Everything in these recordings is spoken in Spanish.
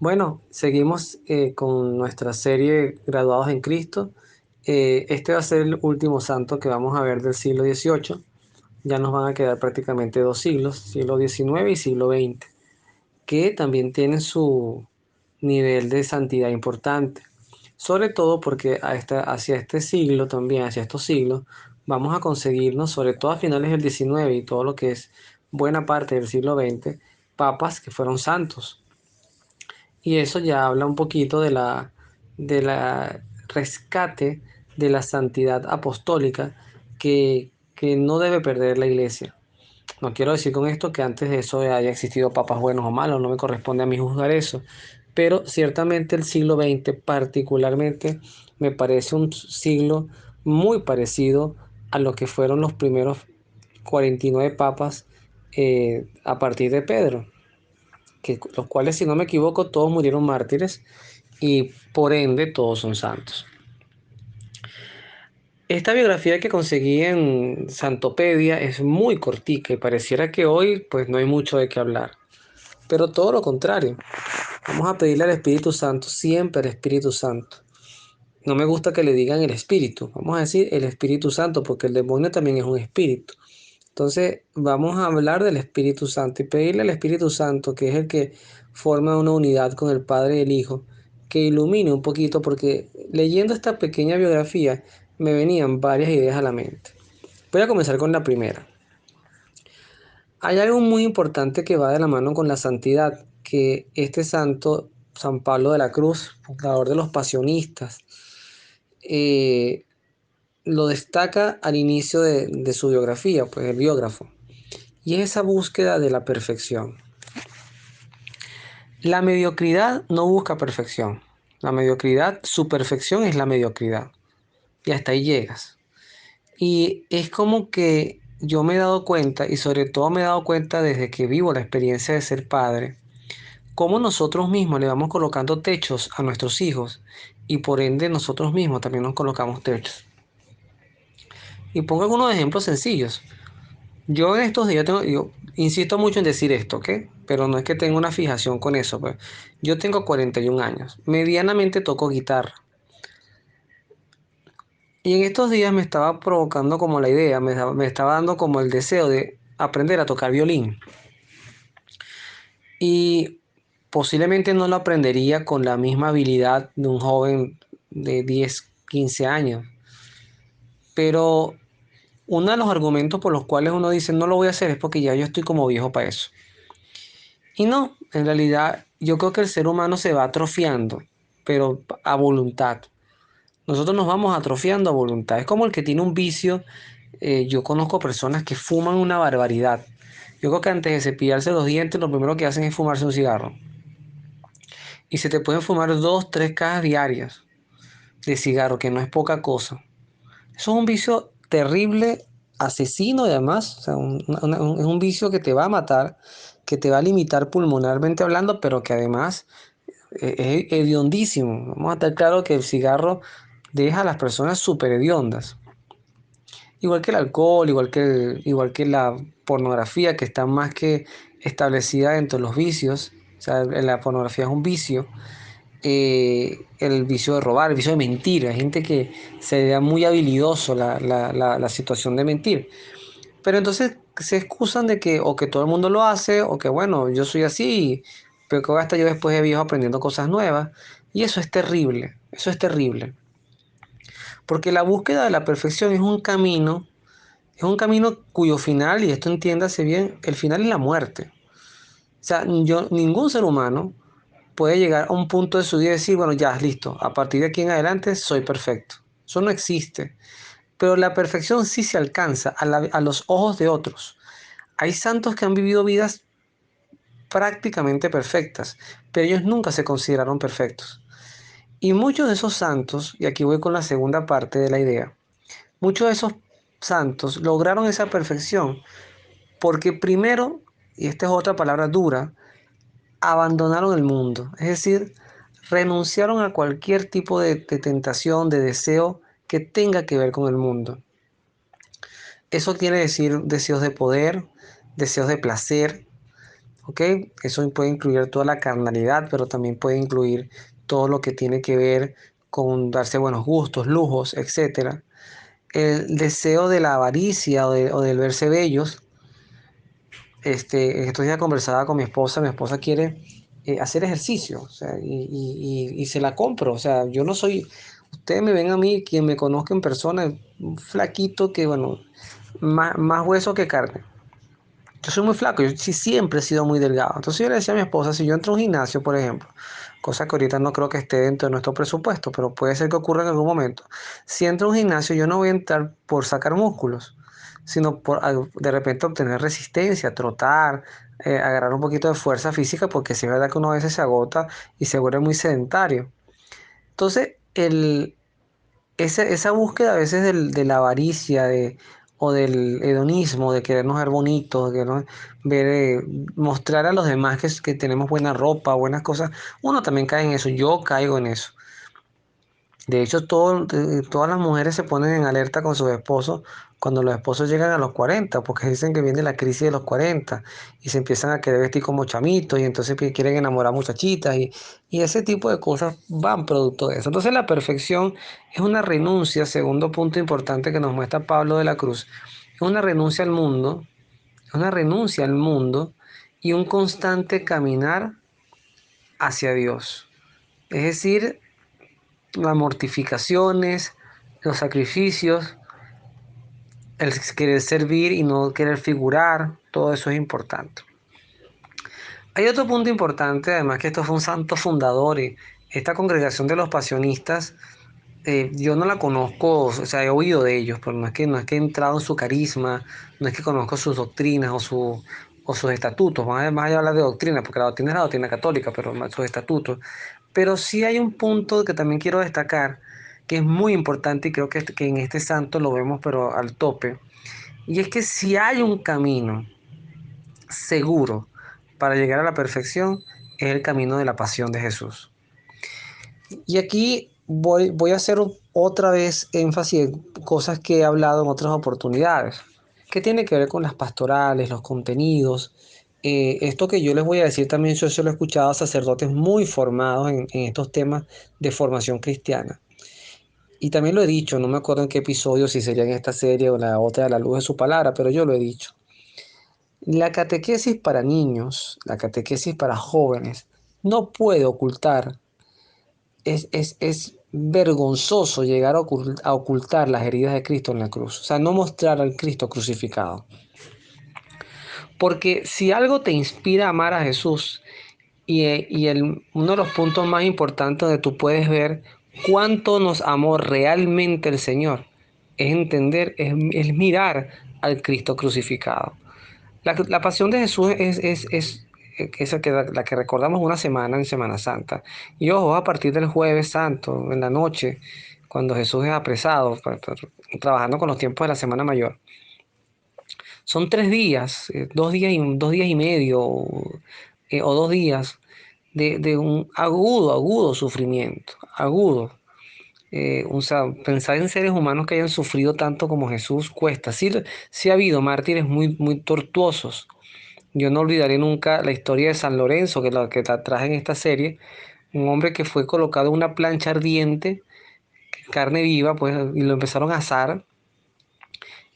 Bueno, seguimos con nuestra serie Graduados en Cristo. Este va a ser el último santo que vamos a ver del siglo XVIII. Ya nos van a quedar prácticamente dos siglos, siglo XIX y siglo XX, que también tienen su nivel de santidad importante. Sobre todo porque hacia este siglo también, hacia estos siglos, vamos a conseguirnos, sobre todo a finales del XIX y todo lo que es buena parte del siglo XX, papas que fueron santos. Y eso ya habla un poquito de la rescate de la santidad apostólica que no debe perder la iglesia. No quiero decir con esto que antes de eso haya existido papas buenos o malos, no me corresponde a mí juzgar eso, pero ciertamente el siglo XX particularmente me parece un siglo muy parecido a lo que fueron los primeros 49 papas a partir de Pedro, los cuales, si no me equivoco, todos murieron mártires y por ende todos son santos. Esta biografía que conseguí en Santopedia es muy cortica y pareciera que hoy pues no hay mucho de qué hablar, pero todo lo contrario. Vamos a pedirle al Espíritu Santo, siempre al Espíritu Santo. No me gusta que le digan el Espíritu, vamos a decir el Espíritu Santo porque el demonio también es un espíritu. Entonces vamos a hablar del Espíritu Santo y pedirle al Espíritu Santo, que es el que forma una unidad con el Padre y el Hijo, que ilumine un poquito, porque leyendo esta pequeña biografía me venían varias ideas a la mente. Voy a comenzar con la primera. Hay algo muy importante que va de la mano con la santidad, que este santo, San Pablo de la Cruz, fundador de los pasionistas, eh, lo destaca al inicio de su biografía, pues el biógrafo, y es esa búsqueda de la perfección. La mediocridad no busca perfección. La mediocridad, su perfección es la mediocridad. Y hasta ahí llegas. Y es como que yo me he dado cuenta, y sobre todo me he dado cuenta desde que vivo la experiencia de ser padre, cómo nosotros mismos le vamos colocando techos a nuestros hijos y por ende nosotros mismos también nos colocamos techos. Y pongo algunos ejemplos sencillos. Yo en estos días yo insisto mucho en decir esto, ¿ok? Pero no es que tenga una fijación con eso, pues. Yo tengo 41 años, medianamente toco guitarra. Y en estos días me estaba provocando como la idea, me estaba dando como el deseo de aprender a tocar violín. Y posiblemente no lo aprendería con la misma habilidad de un joven de 10, 15 años. Pero uno de los argumentos por los cuales uno dice no lo voy a hacer es porque ya yo estoy como viejo para eso. Y no, en realidad yo creo que el ser humano se va atrofiando, pero a voluntad. Nosotros nos vamos atrofiando a voluntad. Es como el que tiene un vicio. Yo conozco personas que fuman una barbaridad. Yo creo que antes de cepillarse los dientes, lo primero que hacen es fumarse un cigarro. Y se te pueden fumar 2, 3 cajas diarias de cigarro, que no es poca cosa. Eso es un vicio terrible, asesino y además. O sea, es un vicio que te va a matar, que te va a limitar pulmonarmente hablando, pero que además es hediondísimo. Vamos a estar claro que el cigarro deja a las personas súper hediondas. Igual que el alcohol, igual que la pornografía, que está más que establecida dentro de los vicios. O sea, la pornografía es un vicio. El vicio de robar, el vicio de mentir. Hay gente que se da muy habilidoso la situación de mentir. Pero entonces se excusan de que o que todo el mundo lo hace, o que bueno, yo soy así, pero que voy a estar yo después de viejo aprendiendo cosas nuevas. Y eso es terrible, eso es terrible. Porque la búsqueda de la perfección es un camino cuyo final, y esto entiéndase bien, el final es la muerte. O sea, ningún ser humano puede llegar a un punto de su vida y decir, bueno, ya, listo, a partir de aquí en adelante soy perfecto. Eso no existe. Pero la perfección sí se alcanza a los ojos de otros. Hay santos que han vivido vidas prácticamente perfectas, pero ellos nunca se consideraron perfectos. Y muchos de esos santos, y aquí voy con la segunda parte de la idea, muchos de esos santos lograron esa perfección porque primero, y esta es otra palabra dura, abandonaron el mundo. Es decir, renunciaron a cualquier tipo de tentación, de deseo que tenga que ver con el mundo. Eso quiere decir deseos de poder, deseos de placer, ¿ok? Eso puede incluir toda la carnalidad, pero también puede incluir todo lo que tiene que ver con darse buenos gustos, lujos, etcétera. El deseo de la avaricia o del verse bellos. Estos días conversaba con mi esposa quiere hacer ejercicio, o sea, y se la compro, o sea, yo no soy, ustedes me ven a mí, quien me conozca en persona, un flaquito que, bueno, más hueso que carne. Yo soy muy flaco, yo sí siempre he sido muy delgado. Entonces yo le decía a mi esposa, si yo entro a un gimnasio, por ejemplo, cosa que ahorita no creo que esté dentro de nuestro presupuesto, pero puede ser que ocurra en algún momento. Si entro a un gimnasio, yo no voy a entrar por sacar músculos, sino por de repente obtener resistencia, trotar, agarrar un poquito de fuerza física, porque sí es verdad que uno a veces se agota y se vuelve muy sedentario. Entonces, esa búsqueda a veces de la avaricia o del hedonismo, de querernos ver bonitos, de querernos ver, mostrar a los demás que tenemos buena ropa, buenas cosas, uno también cae en eso, yo caigo en eso. De hecho, todas las mujeres se ponen en alerta con sus esposos cuando los esposos llegan a los 40, porque dicen que viene la crisis de los 40 y se empiezan a querer vestir como chamitos y entonces quieren enamorar muchachitas y ese tipo de cosas van producto de eso. Entonces la perfección es una renuncia, segundo punto importante que nos muestra Pablo de la Cruz, es una renuncia al mundo, es una renuncia al mundo y un constante caminar hacia Dios. Es decir, las mortificaciones, los sacrificios, el querer servir y no querer figurar, todo eso es importante. Hay otro punto importante, además que esto fue un santo fundador y esta congregación de los pasionistas, yo no la conozco, o sea, he oído de ellos, pero no es que he entrado en su carisma, no es que conozco sus doctrinas o sus estatutos, más allá de hablar de doctrina, porque la doctrina es la doctrina católica, pero más sus estatutos. Pero sí hay un punto que también quiero destacar, que es muy importante y creo que en este santo lo vemos, pero al tope, y es que si hay un camino seguro para llegar a la perfección, es el camino de la pasión de Jesús. Y aquí voy a hacer otra vez énfasis en cosas que he hablado en otras oportunidades, que tiene que ver con las pastorales, los contenidos. Esto que yo les voy a decir también, yo se lo he escuchado a sacerdotes muy formados en estos temas de formación cristiana. Y también lo he dicho, no me acuerdo en qué episodio, si sería en esta serie o la otra, a la luz de su palabra, pero yo lo he dicho. La catequesis para niños, la catequesis para jóvenes, no puede ocultar, es vergonzoso llegar a ocultar las heridas de Cristo en la cruz, o sea, no mostrar al Cristo crucificado. Porque si algo te inspira a amar a Jesús, uno de los puntos más importantes donde tú puedes ver cuánto nos amó realmente el Señor, es entender, es mirar al Cristo crucificado. La pasión de Jesús es esa la que recordamos una semana en Semana Santa. Y ojo, a partir del Jueves Santo, en la noche, cuando Jesús es apresado, trabajando con los tiempos de la Semana Mayor. Son 3 días, 2 días y medio, o 2 días de un agudo sufrimiento, agudo. O sea, pensar en seres humanos que hayan sufrido tanto como Jesús cuesta. Sí, sí ha habido mártires muy tortuosos. Yo no olvidaré nunca la historia de San Lorenzo, que la traje en esta serie. Un hombre que fue colocado en una plancha ardiente, carne viva, pues, y lo empezaron a asar.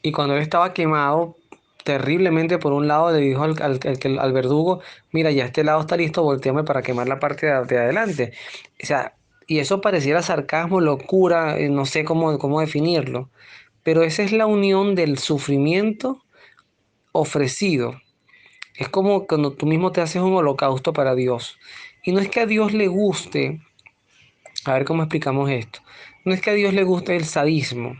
Y cuando él estaba quemado terriblemente por un lado, le dijo al verdugo, mira, ya este lado está listo, volteame para quemar la parte de adelante. O sea, y eso pareciera sarcasmo, locura, no sé cómo definirlo. Pero esa es la unión del sufrimiento ofrecido. Es como cuando tú mismo te haces un holocausto para Dios. Y no es que a Dios le guste, a ver cómo explicamos esto, no es que a Dios le guste el sadismo,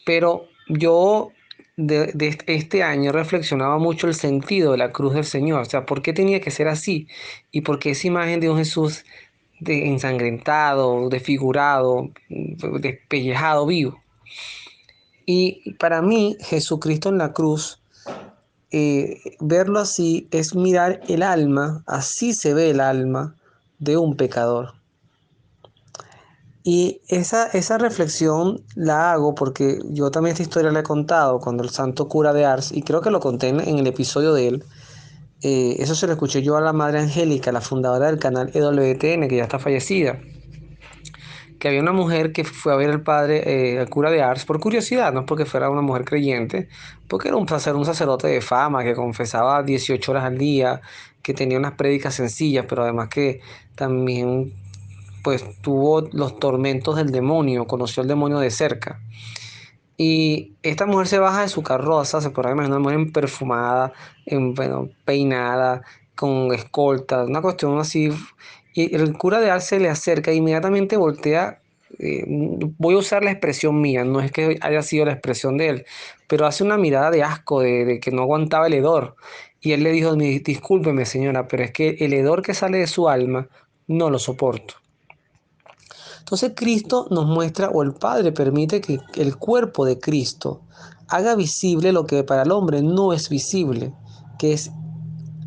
pero yo de este año reflexionaba mucho el sentido de la cruz del Señor, o sea, ¿por qué tenía que ser así? Y por qué esa imagen de un Jesús ensangrentado, desfigurado, despellejado, vivo. Y para mí, Jesucristo en la cruz, verlo así es mirar el alma, así se ve el alma de un pecador. Y esa reflexión la hago porque yo también esta historia la he contado cuando el santo cura de Ars, y creo que lo conté en el episodio de él, Eso se lo escuché yo a la madre Angélica, la fundadora del canal EWTN, que ya está fallecida, que había una mujer que fue a ver al padre, al cura de Ars, por curiosidad, no porque fuera una mujer creyente, porque era un sacerdote de fama que confesaba 18 horas al día, que tenía unas prédicas sencillas, pero además que también pues tuvo los tormentos del demonio, conoció al demonio de cerca. Y esta mujer se baja de su carroza, se podrá imaginar una mujer perfumada, bueno, peinada, con escolta, una cuestión así. Y el cura de Ars se le acerca e inmediatamente voltea. eh, Voy a usar la expresión mía, no es que haya sido la expresión de él, pero hace una mirada de asco, de que no aguantaba el hedor. Y él le dijo: Discúlpeme, señora, pero es que el hedor que sale de su alma no lo soporto". Entonces Cristo nos muestra, o el Padre permite que el cuerpo de Cristo haga visible lo que para el hombre no es visible, que es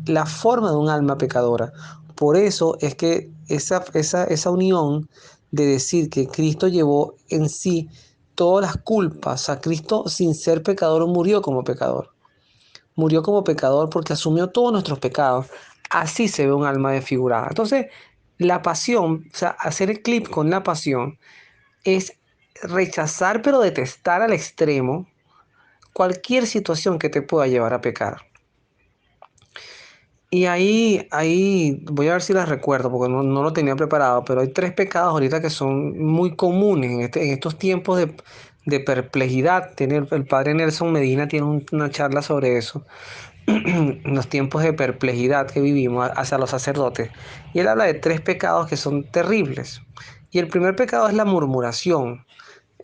la forma de un alma pecadora. Por eso es que esa unión de decir que Cristo llevó en sí todas las culpas, o sea, Cristo sin ser pecador murió como pecador. Murió como pecador porque asumió todos nuestros pecados. Así se ve un alma desfigurada. Entonces, la pasión, o sea, hacer el clip con la pasión es rechazar pero detestar al extremo cualquier situación que te pueda llevar a pecar. Y ahí voy a ver si las recuerdo porque no lo tenía preparado, pero hay tres pecados ahorita que son muy comunes en estos tiempos de perplejidad. El padre Nelson Medina tiene una charla sobre eso, en los tiempos de perplejidad que vivimos hacia los sacerdotes. Y él habla de tres pecados que son terribles. Y el primer pecado es la murmuración.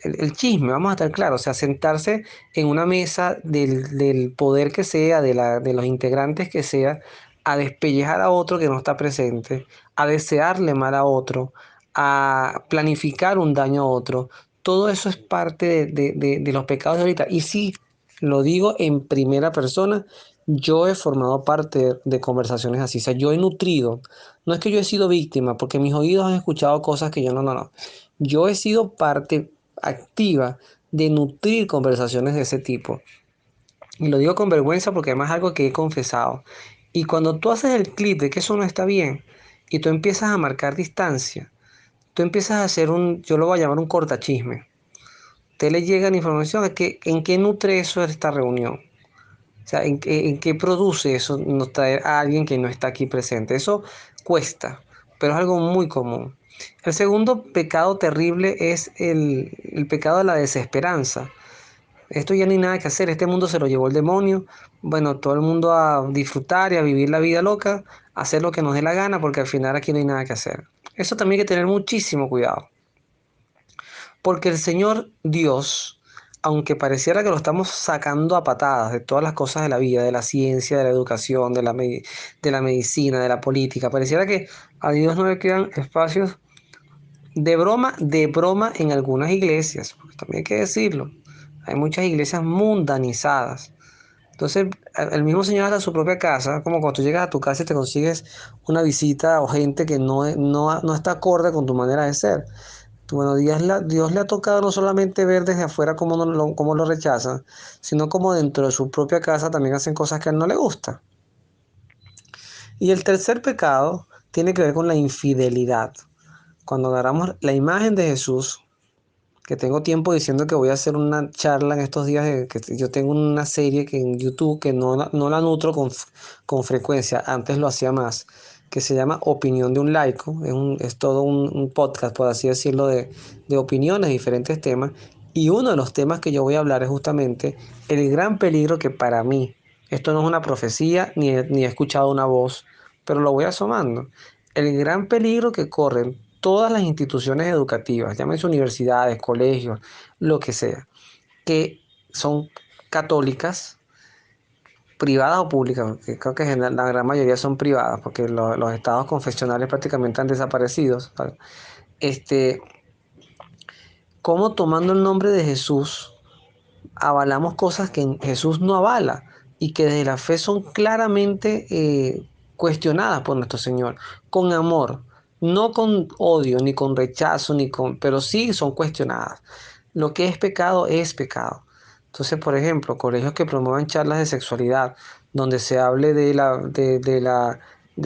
El chisme, vamos a estar claros, o sea, sentarse en una mesa del poder que sea, de los integrantes que sea, a despellejar a otro que no está presente, a desearle mal a otro, a planificar un daño a otro. Todo eso es parte de los pecados de ahorita. Y sí, lo digo en primera persona, yo he formado parte de conversaciones así, o sea, yo he nutrido, no es que yo he sido víctima, porque mis oídos han escuchado cosas que yo no. Yo he sido parte activa de nutrir conversaciones de ese tipo. Y lo digo con vergüenza porque además es algo que he confesado. Y cuando tú haces el clip de que eso no está bien y tú empiezas a marcar distancia, tú empiezas a hacer yo lo voy a llamar un cortachisme. Usted le llega la información de que en qué nutre eso esta reunión. O sea, en qué produce eso no traer a alguien que no está aquí presente. Eso cuesta, pero es algo muy común. El segundo pecado terrible es el pecado de la desesperanza. Esto ya no hay nada que hacer, este mundo se lo llevó el demonio. Bueno, todo el mundo a disfrutar y a vivir la vida loca, a hacer lo que nos dé la gana, porque al final aquí no hay nada que hacer. Eso también hay que tener muchísimo cuidado. Porque el Señor Dios, aunque pareciera que lo estamos sacando a patadas de todas las cosas de la vida, de la ciencia, de la educación, de la medicina, de la política, pareciera que a Dios no le quedan espacios de broma en algunas iglesias, porque también hay que decirlo. Hay muchas iglesias mundanizadas. Entonces, el mismo Señor hasta su propia casa, como cuando tú llegas a tu casa y te consigues una visita o gente que no está acorde con tu manera de ser. Bueno, Dios le ha tocado no solamente ver desde afuera cómo lo rechazan, sino como dentro de su propia casa también hacen cosas que a él no le gusta. Y el tercer pecado tiene que ver con la infidelidad. Cuando agarramos la imagen de Jesús, que tengo tiempo diciendo que voy a hacer una charla en estos días, que yo tengo una serie que en YouTube que no la nutro con frecuencia, antes lo hacía más, que se llama Opinión de un laico, es todo un podcast, por así decirlo, de opiniones de diferentes temas, y uno de los temas que yo voy a hablar es justamente el gran peligro que para mí, esto no es una profecía, ni he escuchado una voz, pero lo voy asomando, el gran peligro que corren todas las instituciones educativas, llámense universidades, colegios, lo que sea, que son católicas, privadas o públicas, porque creo que la gran mayoría son privadas, porque los estados confesionales prácticamente han desaparecido. ¿Sabes? Este, ¿Cómo tomando el nombre de Jesús avalamos cosas que Jesús no avala y que desde la fe son claramente cuestionadas por nuestro Señor, con amor, no con odio, ni con rechazo, pero sí son cuestionadas. Lo que es pecado es pecado. Entonces, por ejemplo, colegios que promuevan charlas de sexualidad. donde se hable de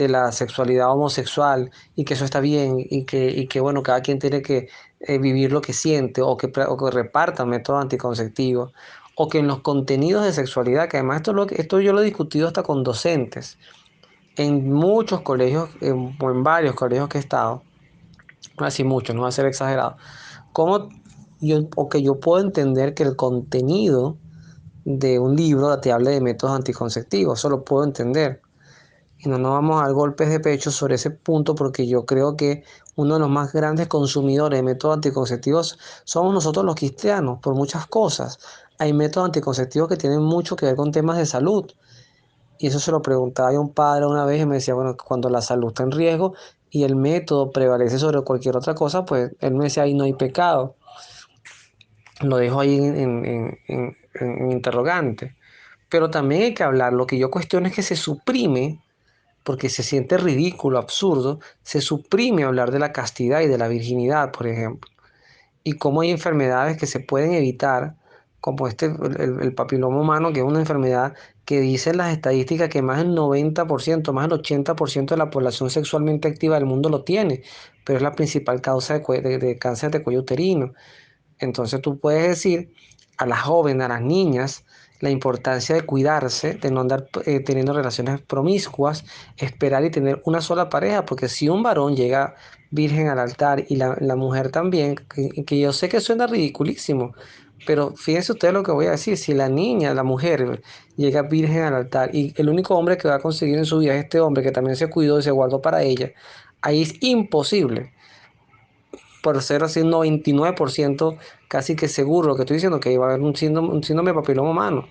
la sexualidad homosexual y que eso está bien y que bueno, cada quien tiene que vivir lo que siente o que repartan métodos anticonceptivos o que en los contenidos de sexualidad, que además esto yo lo he discutido hasta con docentes en muchos colegios, o en varios colegios que he estado, no así muchos, no va a ser exagerado, como o que yo puedo entender que el contenido de un libro te hable de métodos anticonceptivos, eso lo puedo entender. Y no nos vamos a dar golpes de pecho sobre ese punto porque yo creo que uno de los más grandes consumidores de métodos anticonceptivos somos nosotros los cristianos, por muchas cosas. Hay métodos anticonceptivos que tienen mucho que ver con temas de salud. Y eso se lo preguntaba a un padre una vez y me decía, bueno, cuando la salud está en riesgo y el método prevalece sobre cualquier otra cosa, pues él me decía, ahí no hay pecado. Lo dejo ahí en interrogante. Pero también hay que hablar, lo que yo cuestiono es que se suprime, porque se siente ridículo, absurdo, se suprime hablar de la castidad y de la virginidad, por ejemplo, y cómo hay enfermedades que se pueden evitar, como el papiloma humano, que es una enfermedad que dicen las estadísticas que más del 90%, más del 80% de la población sexualmente activa del mundo lo tiene, pero es la principal causa de cáncer de cuello uterino. Entonces tú puedes decir a las jóvenes, a las niñas, la importancia de cuidarse, de no andar teniendo relaciones promiscuas, esperar y tener una sola pareja, porque si un varón llega virgen al altar y la mujer también, que yo sé que suena ridiculísimo, pero fíjense ustedes lo que voy a decir, si la niña, la mujer llega virgen al altar y el único hombre que va a conseguir en su vida es este hombre que también se cuidó y se guardó para ella, ahí es imposible por ser así un 99% casi que seguro lo que estoy diciendo, que va a haber un síndrome de papiloma humano,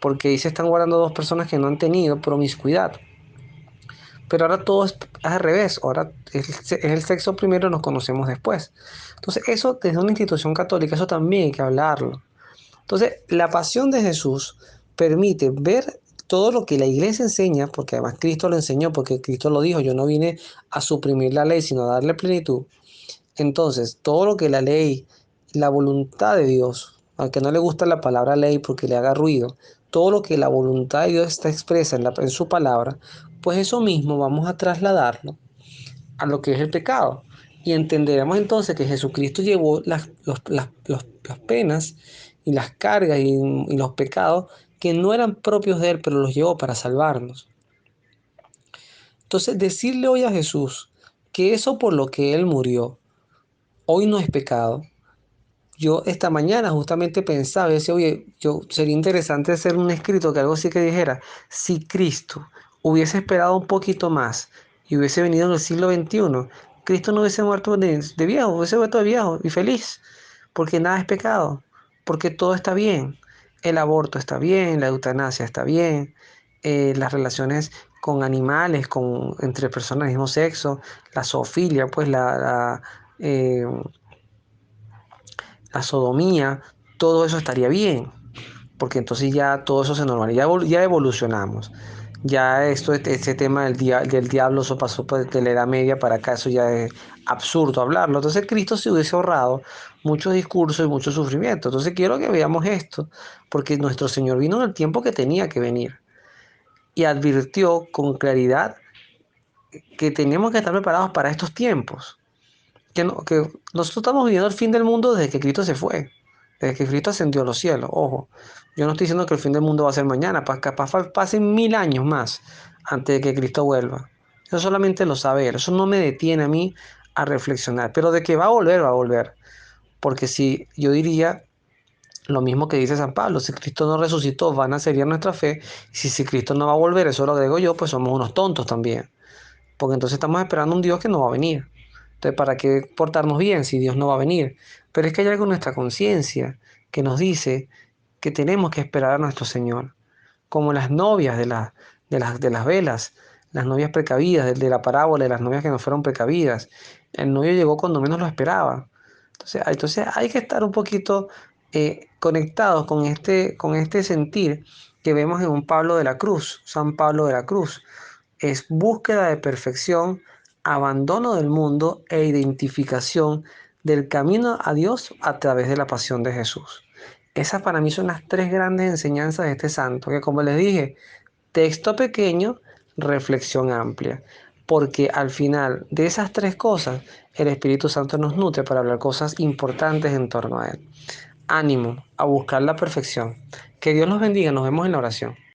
porque ahí se están guardando dos personas que no han tenido promiscuidad. Pero ahora todo es al revés, ahora es el sexo primero y nos conocemos después. Entonces eso desde una institución católica, eso también hay que hablarlo. Entonces la pasión de Jesús permite ver todo lo que la iglesia enseña, porque además Cristo lo enseñó, porque Cristo lo dijo, yo no vine a suprimir la ley, sino a darle plenitud. Entonces, todo lo que la ley, la voluntad de Dios, aunque no le gusta la palabra ley porque le haga ruido, todo lo que la voluntad de Dios está expresa en su palabra, pues eso mismo vamos a trasladarlo a lo que es el pecado. Y entenderemos entonces que Jesucristo llevó las penas y las cargas y los pecados que no eran propios de Él, pero los llevó para salvarnos. Entonces, decirle hoy a Jesús que eso por lo que Él murió, hoy no es pecado. Yo esta mañana justamente pensaba, decía, oye, yo sería interesante hacer un escrito que algo así que dijera, si Cristo hubiese esperado un poquito más y hubiese venido en el siglo XXI, Cristo no hubiese muerto de viejo, hubiese muerto de viejo y feliz, porque nada es pecado, porque todo está bien. El aborto está bien, la eutanasia está bien, las relaciones con animales, entre personas del mismo sexo, la zoofilia, pues la sodomía, todo eso estaría bien, porque entonces ya todo eso se normaliza, ya evolucionamos. Ya este tema del diablo, eso pasó pues, de la Edad Media para acá, eso ya es absurdo hablarlo. Entonces Cristo se hubiese ahorrado muchos discursos y mucho sufrimiento. Entonces quiero que veamos esto, porque nuestro Señor vino en el tiempo que tenía que venir y advirtió con claridad que teníamos que estar preparados para estos tiempos. Que nosotros estamos viviendo el fin del mundo desde que Cristo se fue, desde que Cristo ascendió a los cielos. Ojo, yo no estoy diciendo que el fin del mundo va a ser mañana, capaz pasen 1000 años más antes de que Cristo vuelva. Eso solamente lo sabe Él, eso no me detiene a mí a reflexionar, pero de que va a volver, va a volver. Porque si yo diría lo mismo que dice San Pablo, si Cristo no resucitó, vana sería nuestra fe, y si Cristo no va a volver, eso lo agrego yo, pues somos unos tontos también. Porque entonces estamos esperando un Dios que no va a venir. Entonces, ¿para qué portarnos bien si Dios no va a venir? Pero es que hay algo en nuestra conciencia que nos dice que tenemos que esperar a nuestro Señor, como las novias de las velas, las novias precavidas, de la parábola de las novias que no fueron precavidas. El novio llegó cuando menos lo esperaba. Entonces hay que estar un poquito conectados con este sentir que vemos en un Pablo de la Cruz, San Pablo de la Cruz. Es búsqueda de perfección, abandono del mundo e identificación del camino a Dios a través de la pasión de Jesús. Esas para mí son las tres grandes enseñanzas de este santo, que como les dije, Texto pequeño, reflexión amplia. Porque al final de esas tres cosas, el Espíritu Santo nos nutre para hablar cosas importantes en torno a Él. Ánimo a buscar la perfección. Que Dios los bendiga. Nos vemos en la oración.